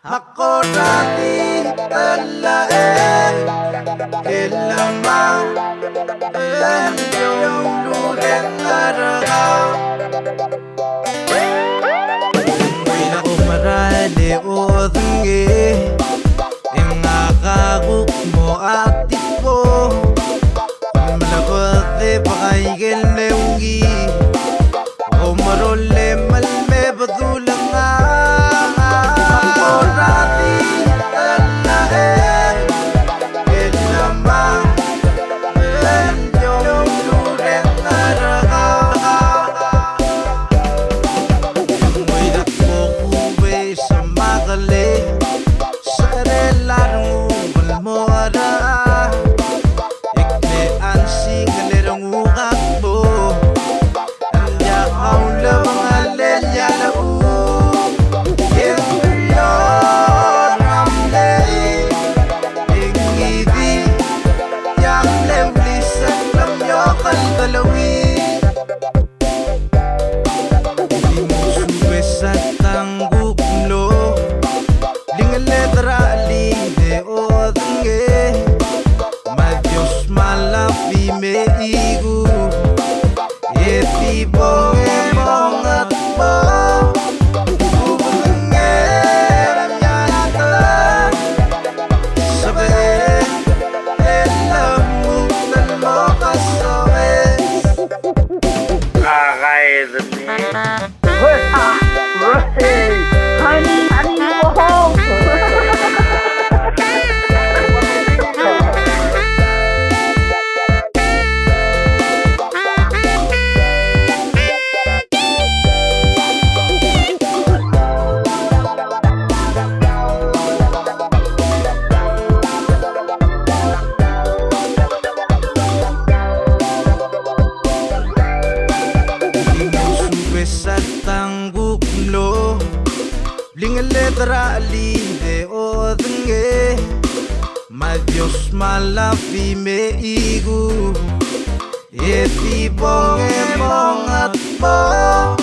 Makorati talae Ilamang yung lureng araga Wala umarali o thingi Ingakaguk mo atik po Malakote pakaikel leungi OMERELLEM malme bedulang nga Makorati talae Ilamang yung lureng araga May dako KUBES sa makali SECHEREL mo ara Ikne ANSING galerong UNGAK mo Alya kaula mga lelya na KEREOR MLEI NGIDI DIAK ULIS at KLEMIOKEL DELUILL Di MOUSUBES at TANGGUK letra alinde o tenge Adios My Love meigu Etibong emong at mo Ubengel nyata Sabi elamuk dan mo kasawes Kakaitan niya. Honey, go home. Sa tangguk lo Bling letra alinde o tenge Adios My Love meigu Etibong emong at mo